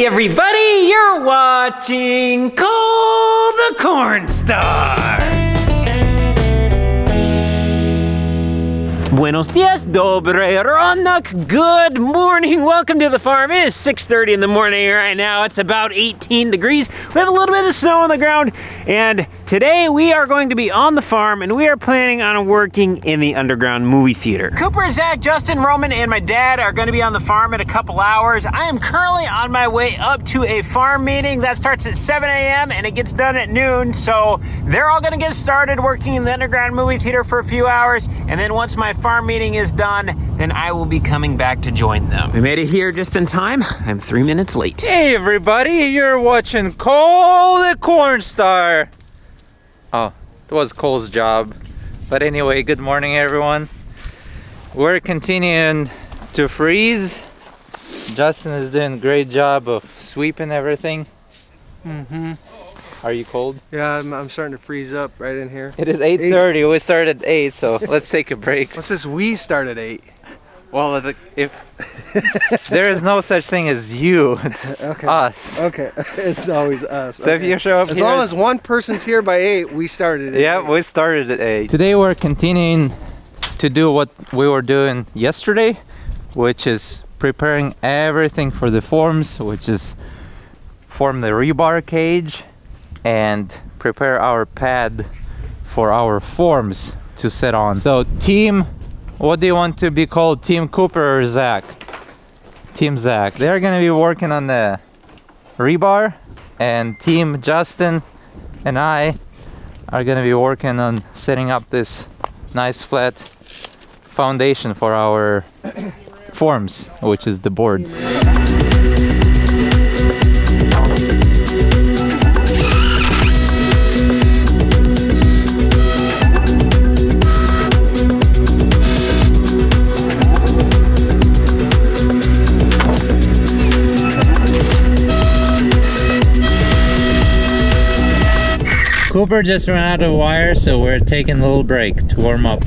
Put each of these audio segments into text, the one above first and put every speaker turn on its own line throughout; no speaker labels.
everybody, you're watching Cole the Corn Star. Buenos dias, dobre ranak, good morning, welcome to the farm. It is 6:30 in the morning right now. It's about 18 degrees. We have a little bit of snow on the ground, and today we are going to be on the farm, and we are planning on working in the underground movie theater. Cooper, Zach, Justin, Roman, and my dad are going to be on the farm in a couple hours. I am currently on my way up to a farm meeting that starts at 7 a.m. and it gets done at noon, so they're all going to get started working in the underground movie theater for a few hours, and then once my farm meeting is done, then I will be coming back to join them. We made it here just in time. I'm 3 minutes late.
Hey everybody, you're watching Cole the Corn Star. Oh, it was Cole's job. But anyway, good morning everyone. We're continuing to freeze. Justin is doing a great job of sweeping everything. Are you cold?
Yeah, I'm starting to freeze up right in here.
It is 8:30. We started at 8, so let's take a break.
What's this? We start at 8.
Well, if there is no such thing as you, it's us.
Okay, it's always us.
So if you show up
as
here,
long as one person's here by 8, we started at 8.
Yeah, we started at 8. Today we're continuing to do what we were doing yesterday, which is preparing everything for the forms, which is form the rebar cage and prepare our pad for our forms to sit on. So team, what do you want to be called? Team Cooper or Zach? Team Zach. They're gonna be working on the rebar, and Team Justin and I are gonna be working on setting up this nice flat foundation for our forms, which is the board. Cooper just ran out of wire, so we're taking a little break to warm up.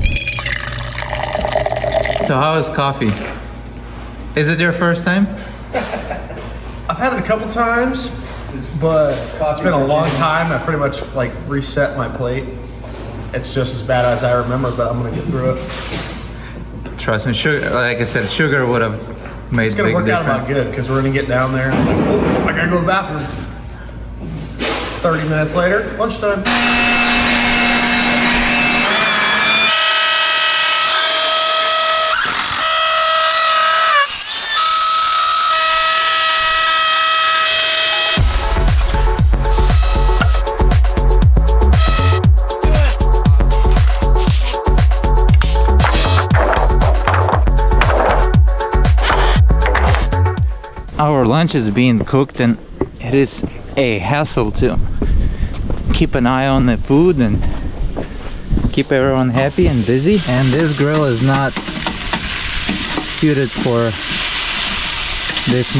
So how is coffee? Is it your first time?
I've had it a couple times, but it's been a long time. I pretty much like reset my plate. It's just as bad as I remember, but I'm gonna get through it.
Trust me, sugar, like I said, sugar would have made
It's gonna
big
work out
difference.
about good because we're gonna get down there and I'm like, oh, I gotta go to the bathroom. 30 minutes later, lunchtime.
Our lunch is being cooked, and it is a hassle to keep an eye on the food and keep everyone happy and busy. And this grill is not suited for this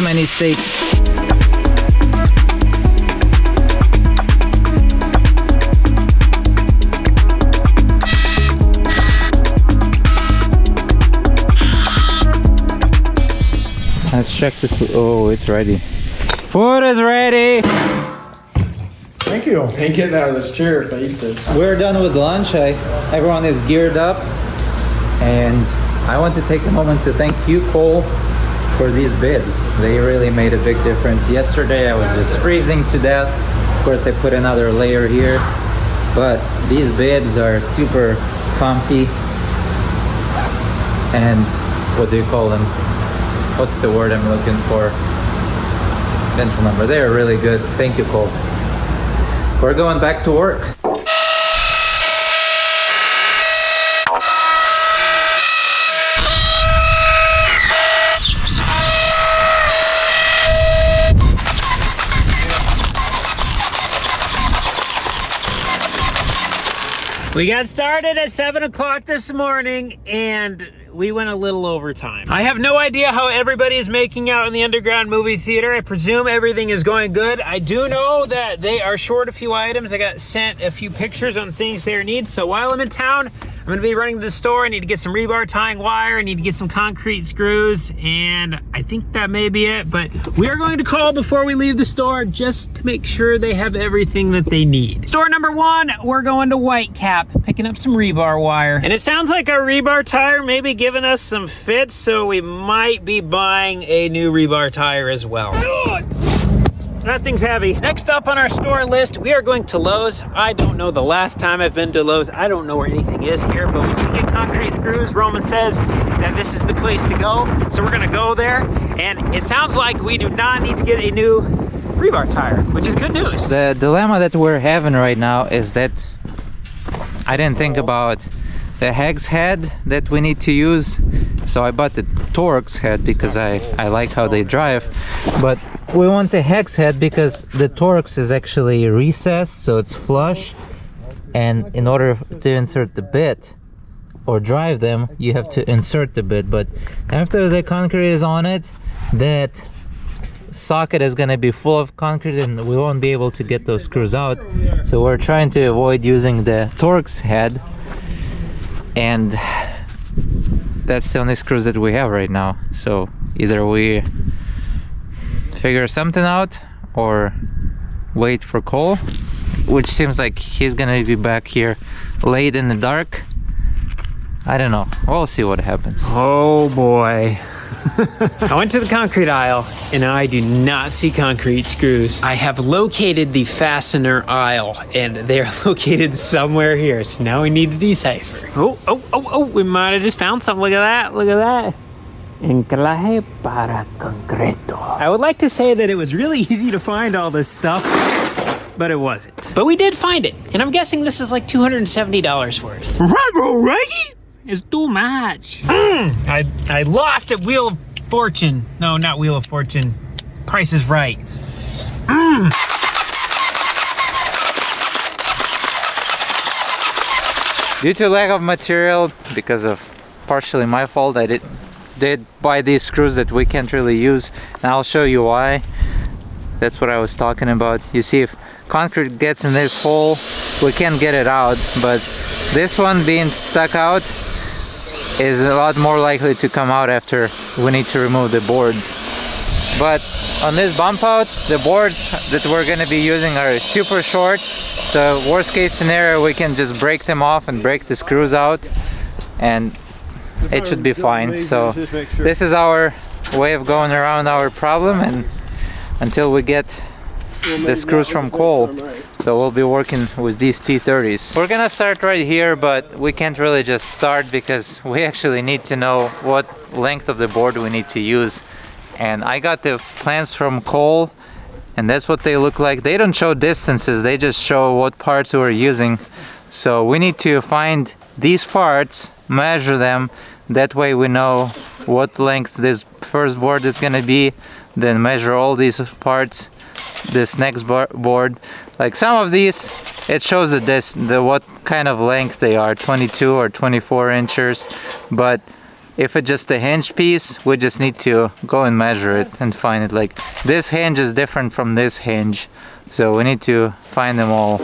many steaks. Let's check the food. Oh, it's ready. Food is ready.
Thank you. Ain't getting out of this chair if I eat this.
We're done with lunch. Everyone is geared up, and I want to take a moment to thank you, Cole, for these bibs. They really made a big difference. Yesterday I was just freezing to death. Of course, I put another layer here, but these bibs are super comfy. And what do you call them? What's the word I'm looking for? Can't remember. They're really good. Thank you, Cole. We're going back to work.
We got started at 7 o'clock this morning, and we went a little over time. I have no idea how everybody is making out in the underground movie theater. I presume everything is going good. I do know that they are short a few items. I got sent a few pictures on things they need, so while I'm in town, I'm gonna be running to the store. I need to get some rebar tying wire. I need to get some concrete screws, and I think that may be it, but we are going to call before we leave the store just to make sure they have everything that they need. Store number 1, we're going to Whitecap, picking up some rebar wire. And it sounds like our rebar tire may be giving us some fits, so we might be buying a new rebar tire as well. That thing's heavy. Next up on our store list, we are going to Lowe's. I don't know the last time I've been to Lowe's. I don't know where anything is here, but we need to get concrete screws. Roman says that this is the place to go, so we're gonna go there. And it sounds like we do not need to get a new rebar tire, which is good news.
The dilemma that we're having right now is that I didn't think about the hex head that we need to use. So I bought the Torx head because I like how they drive, but we want the hex head because the Torx is actually recessed, so it's flush, and in order to insert the bit or drive them, you have to insert the bit. But after the concrete is on it, that socket is going to be full of concrete and we won't be able to get those screws out. So we're trying to avoid using the Torx head, and that's the only screws that we have right now. So either we figure something out or wait for Cole, which seems like he's gonna be back here late in the dark. I don't know, we'll see what happens.
Oh boy. I went to the concrete aisle and I do not see concrete screws. I have located the fastener aisle and they're located somewhere here. So now we need to decipher. Oh, we might have just found something. Look at that, look at that. Enclaje para concreto. I would like to say that it was really easy to find all this stuff, but it wasn't. But we did find it, and I'm guessing this is like $270 worth. Right, bro, right? It's too much. I lost at Wheel of Fortune. No, not Wheel of Fortune. Price is Right.
Due to lack of material, because of partially my fault, I did buy these screws that we can't really use, and I'll show you why. That's what I was talking about. You see, if concrete gets in this hole, we can't get it out, but this one being stuck out is a lot more likely to come out after we need to remove the boards. But on this bump out, the boards that we're going to be using are super short, so worst case scenario, we can just break them off and break the screws out, and it should be fine. So this is our way of going around our problem, and until we get the screws from Cole, so we'll be working with these T30s. We're gonna start right here, but we can't really just start because we actually need to know what length of the board we need to use. And I got the plans from Cole, and that's what they look like. They don't show distances, they just show what parts we're using. So we need to find these parts, measure them, that way we know what length this first board is going to be, then measure all these parts, this next board. Like some of these, it shows the what kind of length they are, 22 or 24 inches, but if it's just a hinge piece, we just need to go and measure it and find it. Like this hinge is different from this hinge, so we need to find them all.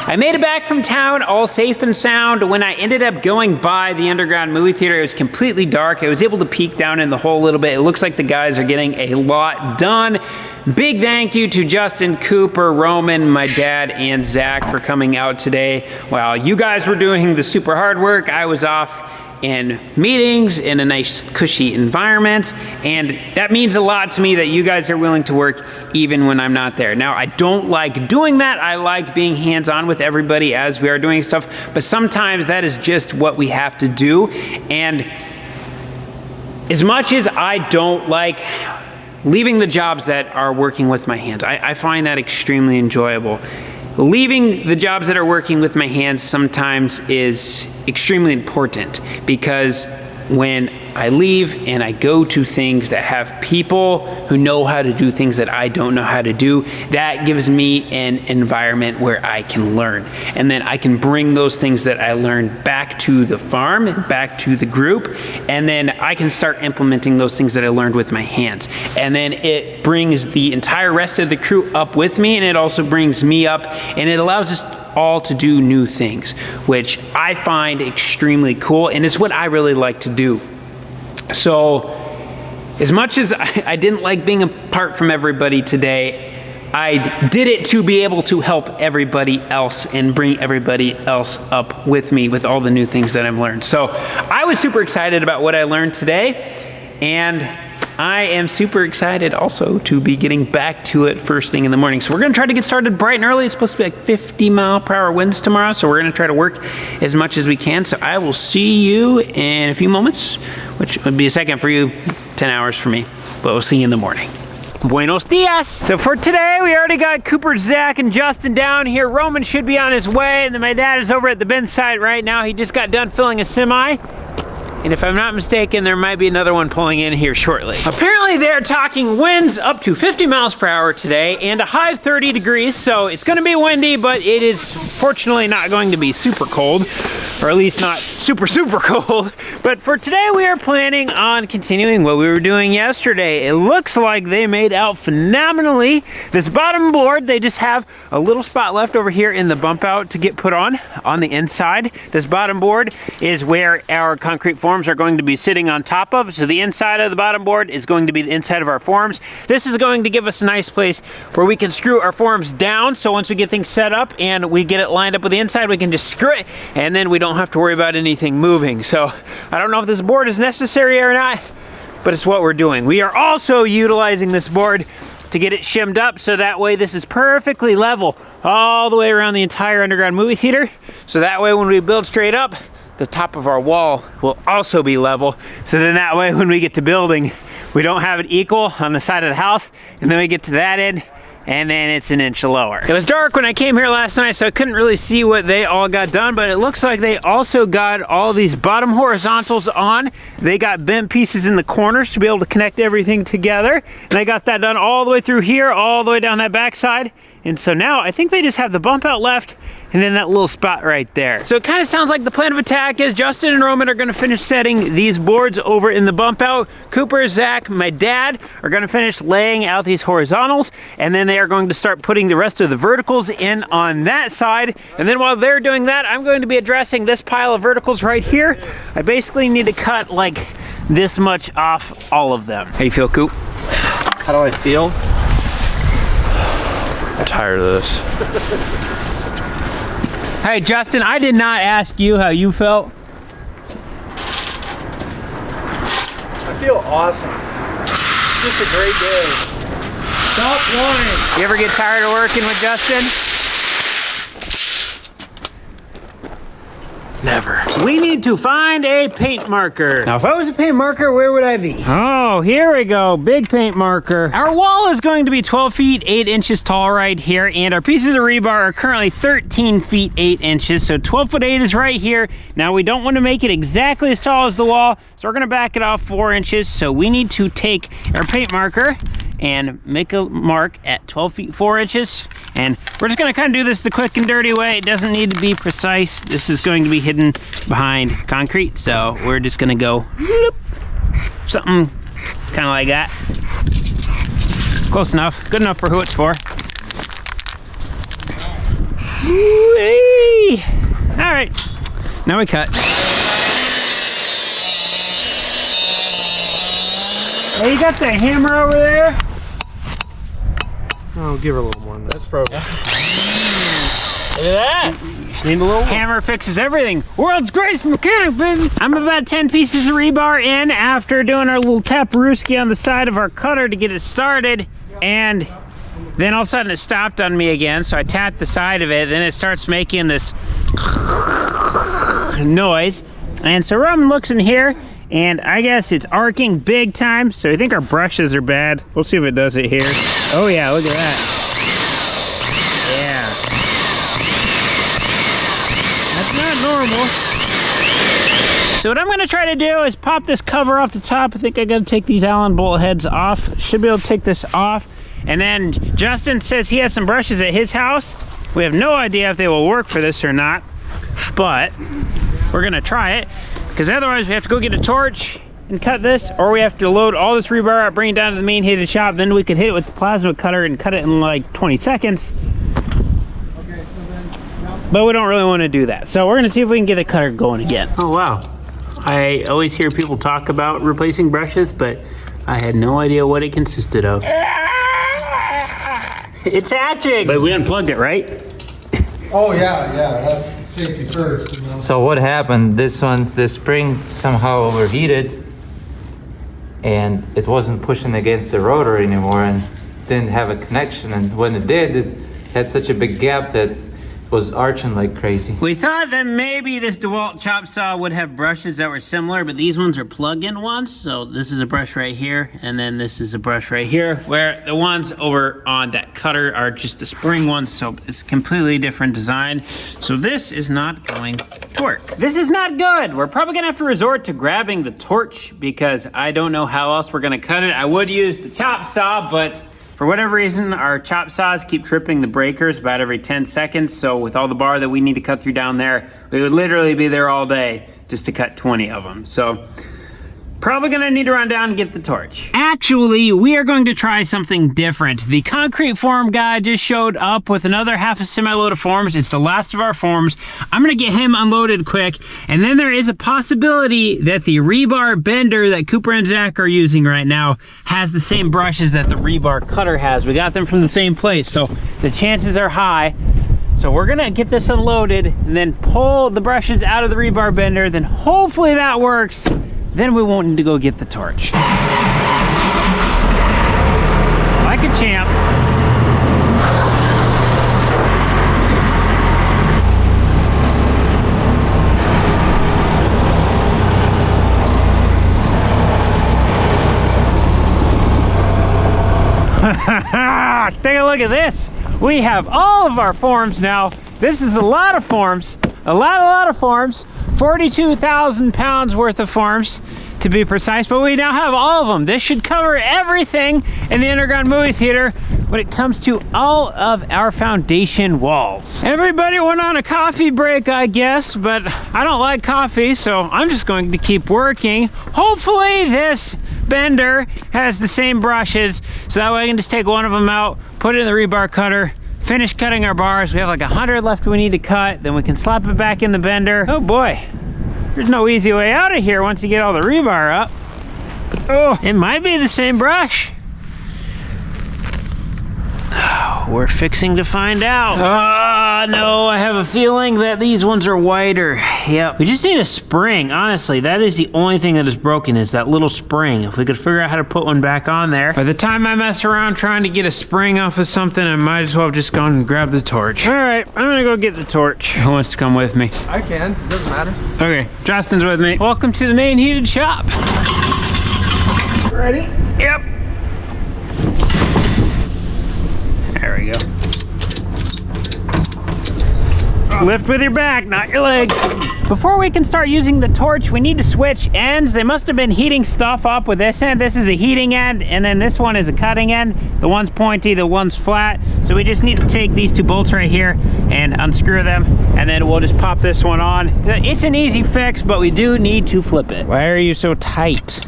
I made it back from town all safe and sound. When I ended up going by the underground movie theater, it was completely dark. I was able to peek down in the hole a little bit. It looks like the guys are getting a lot done. Big thank you to Justin, Cooper, Roman, my dad, and Zach for coming out today. While you guys were doing the super hard work, I was off in meetings in a nice cushy environment, and that means a lot to me that you guys are willing to work even when I'm not there. Now, I don't like doing that. I like being hands-on with everybody as we are doing stuff, but sometimes that is just what we have to do. And as much as I don't like leaving the jobs that are working with my hands, I find that extremely enjoyable. Leaving the jobs that are working with my hands sometimes is extremely important, because when I leave and I go to things that have people who know how to do things that I don't know how to do, that gives me an environment where I can learn. And then I can bring those things that I learned back to the farm, back to the group, and then I can start implementing those things that I learned with my hands. And then it brings the entire rest of the crew up with me, and it also brings me up, and it allows us all to do new things, which I find extremely cool, and it's what I really like to do. So as much as I didn't like being apart from everybody today, I did it to be able to help everybody else and bring everybody else up with me with all the new things that I've learned. So I was super excited about what I learned today, and I am super excited also to be getting back to it first thing in the morning. So we're gonna try to get started bright and early. It's supposed to be like 50-mile-per-hour winds tomorrow, so we're gonna try to work as much as we can. So I will see you in a few moments, which would be a second for you, 10 hours for me, but we'll see you in the morning. Buenos dias. So for today, we already got Cooper, Zach, and Justin down here. Roman should be on his way, and then my dad is over at the bin site right now. He just got done filling a semi. And if I'm not mistaken, there might be another one pulling in here shortly. Apparently they're talking winds up to 50 miles per hour today and a high of 30 degrees, so it's gonna be windy, but it is fortunately not going to be super cold, or at least not super, super cold. But for today, we are planning on continuing what we were doing yesterday. It looks like they made out phenomenally. This bottom board, they just have a little spot left over here in the bump out to get put on the inside. This bottom board is where our concrete forms are going to be sitting on top of. So the inside of the bottom board is going to be the inside of our forms. This is going to give us a nice place where we can screw our forms down. So once we get things set up and we get it lined up with the inside, we can just screw it, and then we don't have to worry about anything moving. So I don't know if this board is necessary or not, but it's what we're doing. We are also utilizing this board to get it shimmed up, so that way this is perfectly level all the way around the entire underground movie theater. So that way when we build straight up, the top of our wall will also be level. So then that way when we get to building, we don't have it equal on the side of the house, and then we get to that end, and then it's an inch lower. It was dark when I came here last night, so I couldn't really see what they all got done, but it looks like they also got all these bottom horizontals on. They got bent pieces in the corners to be able to connect everything together, and they got that done all the way through here, all the way down that backside. And so now I think they just have the bump out left, and then that little spot right there. So it kind of sounds like the plan of attack is Justin and Roman are gonna finish setting these boards over in the bump out. Cooper, Zach, my dad are gonna finish laying out these horizontals, and then they are going to start putting the rest of the verticals in on that side. And then while they're doing that, I'm going to be addressing this pile of verticals right here. I basically need to cut like this much off all of them. How you feel, Coop?
How do I feel? I'm tired of this.
Hey, Justin, I did not ask you how you felt.
I feel awesome. Just a great day.
Stop whining. You ever get tired of working with Justin?
Never.
We need to find a paint marker. Now, if I was a paint marker, where would I be? Oh, here we go, big paint marker. Our wall is going to be 12 feet, 8 inches tall right here, and our pieces of rebar are currently 13 feet, 8 inches, so 12 foot 8 is right here. Now, we don't want to make it exactly as tall as the wall, so we're gonna back it off 4 inches, so we need to take our paint marker and make a mark at 12 feet, 4 inches. And we're just gonna kind of do this the quick and dirty way. It doesn't need to be precise. This is going to be hidden behind concrete. So we're just gonna go whoop, something kind of like that. Close enough, good enough for who it's for. Whee! All right, now we cut. Hey, you got the hammer over there?
Oh, give her a little more than that. That's probably.
Look at that.
Just need a little
Hammer fixes everything. World's greatest mechanic, baby. I'm about 10 pieces of rebar in after doing our little taparooski on the side of our cutter to get it started. And then all of a sudden it stopped on me again. So I tapped the side of it. Then it starts making this noise. And so Roman looks in here and I guess it's arcing big time. So I think our brushes are bad. We'll see if it does it here. Oh yeah, look at that. Yeah. That's not normal. So what I'm gonna try to do is pop this cover off the top. I think I gotta take these Allen bolt heads off. Should be able to take this off. And then Justin says he has some brushes at his house. We have no idea if they will work for this or not, but we're gonna try it because otherwise we have to go get a torch and cut this, or we have to load all this rebar up, bring it down to the main heated shop. Then we could hit it with the plasma cutter and cut it in like 20 seconds. But we don't really want to do that. So we're gonna see if we can get the cutter going again. Oh wow. I always hear people talk about replacing brushes, but I had no idea what it consisted of. It's hatching! But we unplugged it, right?
Oh yeah, that's safety first. You know?
So what happened? The spring somehow overheated, and it wasn't pushing against the rotor anymore, and didn't have a connection. And when it did, it had such a big gap that was arching like crazy.
We thought that maybe this DeWalt chop saw would have brushes that were similar, but these ones are plug-in ones. So this is a brush right here, and then this is a brush right here, where the ones over on that cutter are just the spring ones, so it's completely different design. So this is not going to work. This is not good. We're probably gonna have to resort to grabbing the torch because I don't know how else we're gonna cut it. I would use the chop saw, but for whatever reason, our chop saws keep tripping the breakers about every 10 seconds. So with all the bar that we need to cut through down there, we would literally be there all day just to cut 20 of them. So probably gonna need to run down and get the torch. Actually, we are going to try something different. The concrete form guy just showed up with another half a semi-load of forms. It's the last of our forms. I'm gonna get him unloaded quick. And then there is a possibility that the rebar bender that Cooper and Zach are using right now has the same brushes that the rebar cutter has. We got them from the same place, so the chances are high. So we're gonna get this unloaded and then pull the brushes out of the rebar bender. Then hopefully that works. Then we won't need to go get the torch. Like a champ. Take a look at this. We have all of our forms now. This is a lot of forms. A lot of forms. 42,000 pounds worth of forms to be precise, but we now have all of them. This should cover everything in the underground movie theater when it comes to all of our foundation walls. Everybody went on a coffee break, I guess, but I don't like coffee, so I'm just going to keep working. Hopefully this bender has the same brushes, so that way I can just take one of them out, put it in the rebar cutter, finish cutting our bars. We have like 100 left we need to cut, then we can slap it back in the bender. Oh boy, there's no easy way out of here once you get all the rebar up. Oh, it might be the same brush. We're fixing to find out. No, I have a feeling that these ones are wider. Yep, we just need a spring. Honestly, that is the only thing that is broken is that little spring. If we could figure out how to put one back on there. By the time I mess around trying to get a spring off of something, I might as well have just gone and grabbed the torch. All right, I'm gonna go get the torch. Who wants to come with me?
I can, it doesn't matter.
Okay, Justin's with me. Welcome to the main heated shop.
Ready?
Yep. There we go. Lift with your back, not your legs. Before we can start using the torch, we need to switch ends. They must have been heating stuff up with this end. This is a heating end, and then this one is a cutting end. The one's pointy, the one's flat. So we just need to take these two bolts right here and unscrew them, and then we'll just pop this one on. It's an easy fix, but we do need to flip it. Why are you so tight?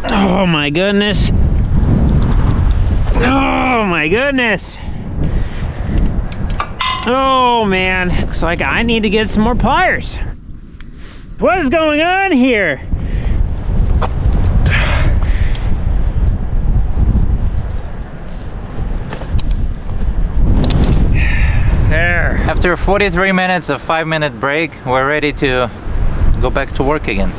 Oh my goodness. Oh my goodness. Oh man, looks like I need to get some more pliers. What is going on here?
After 43 minutes of 5-minute break, we're ready to go back to work again.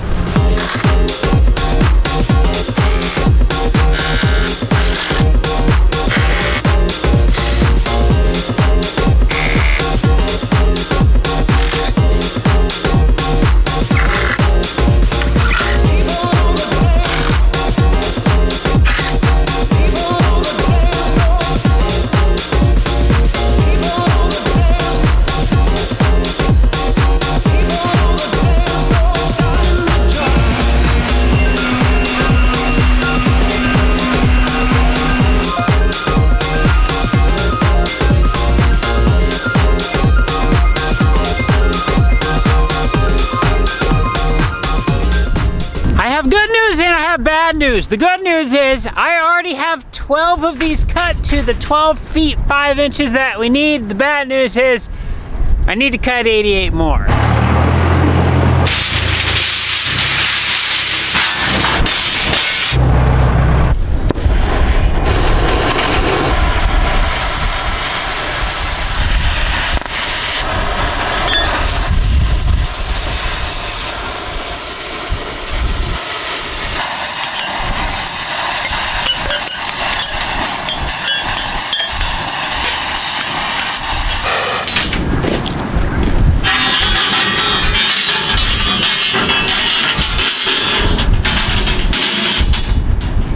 Bad news. The good news is I already have 12 of these cut to the 12 feet 5 inches that we need. The bad news is I need to cut 88 more.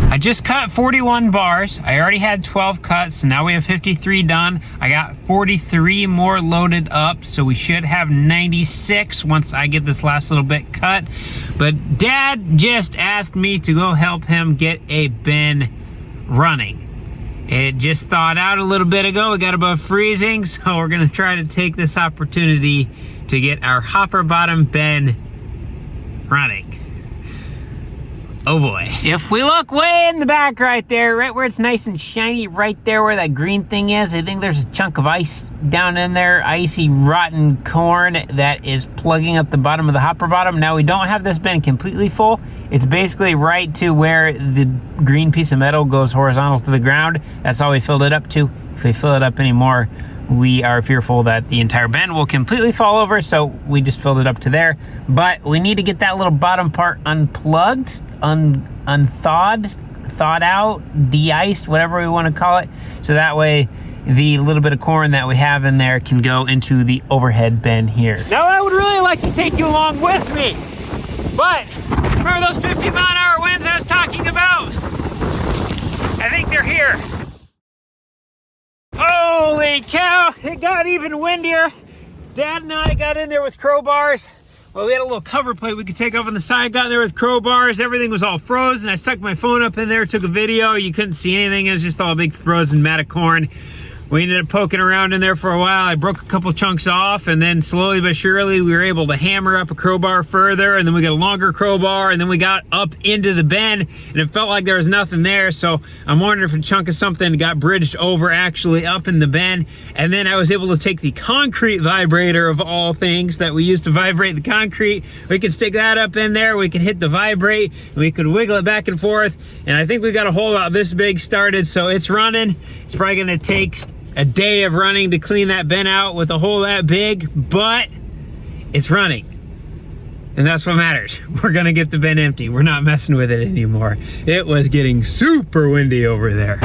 I just cut 41 bars. I already had 12 cuts, so now we have 53 done. I got 43 more loaded up, so we should have 96 once I get this last little bit cut. But Dad just asked me to go help him get a bin running. It just thawed out a little bit ago. We got above freezing, so we're gonna try to take this opportunity to get our hopper bottom bin running. Oh boy. If we look way in the back right there, right where it's nice and shiny, right there where that green thing is, I think there's a chunk of ice down in there, icy, rotten corn that is plugging up the bottom of the hopper bottom. Now we don't have this bin completely full. It's basically right to where the green piece of metal goes horizontal to the ground. That's all we filled it up to. If we fill it up anymore, we are fearful that the entire bin will completely fall over, so we just filled it up to there. But we need to get that little bottom part unplugged, unthawed, thawed out, de-iced, whatever we want to call it, so that way the little bit of corn that we have in there can go into the overhead bin here. Now I would really like to take you along with me, but remember those 50-mile-an-hour winds I was talking about? I think they're here. Holy cow, it got even windier. Dad and I got in there with crowbars. Well, we had a little cover plate we could take off on the side, got in there with crowbars, everything was all frozen. I stuck my phone up in there, took a video, you couldn't see anything, it was just all a big frozen mat of corn. We ended up poking around in there for a while. I broke a couple chunks off, and then slowly but surely we were able to hammer up a crowbar further, and then we got a longer crowbar, and then we got up into the bin, and it felt like there was nothing there, so I'm wondering if a chunk of something got bridged over actually up in the bin. And then I was able to take the concrete vibrator of all things that we used to vibrate the concrete. We could stick that up in there, we could hit the vibrate, and we could wiggle it back and forth, and I think we got a hole about this big started, so it's running. It's probably gonna take a day of running to clean that bin out with a hole that big, but it's running. And that's what matters. We're gonna get the bin empty. We're not messing with it anymore. It was getting super windy over there.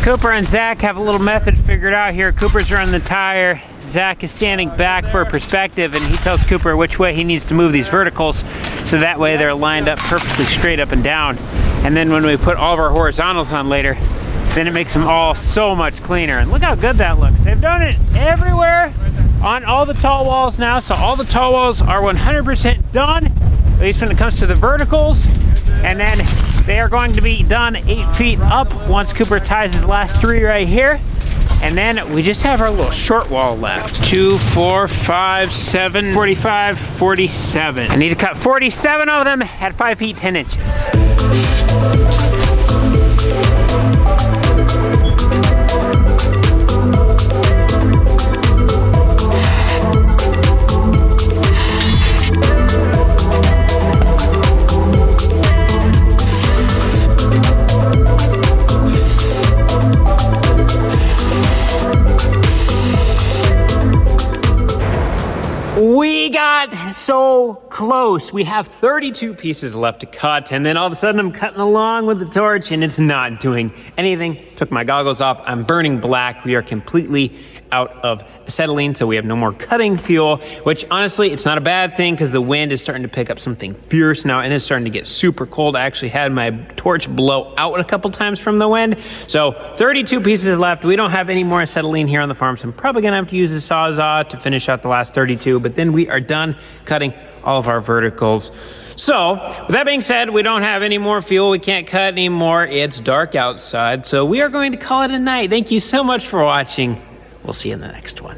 Cooper and Zach have a little method figured out here. Cooper's running the tire. Zach is standing back for a perspective, and he tells Cooper which way he needs to move these verticals, so that way they're lined up perfectly straight up and down. And then when we put all of our horizontals on later, then it makes them all so much cleaner. And look how good that looks. They've done it everywhere on all the tall walls now, so all the tall walls are 100% done, at least when it comes to the verticals. And then they are going to be done 8 feet up once Cooper ties his last 3 right here. And then we just have our little short wall left. 2, 4, 5, 7, 45, 47. I need to cut 47 of them at 5 feet 10 inches. We got so close. We have 32 pieces left to cut, and then all of a sudden I'm cutting along with the torch and it's not doing anything. Took my goggles off. I'm burning black. We are completely out of acetylene, so we have no more cutting fuel, which honestly, it's not a bad thing because the wind is starting to pick up something fierce now and it's starting to get super cold. I actually had my torch blow out a couple times from the wind. So 32 pieces left. We don't have any more acetylene here on the farm, so I'm probably gonna have to use a Sawzall to finish out the last 32, but then we are done cutting all of our verticals. So, with that being said, we don't have any more fuel. We can't cut anymore. It's dark outside, so we are going to call it a night. Thank you so much for watching. We'll see you in the next one.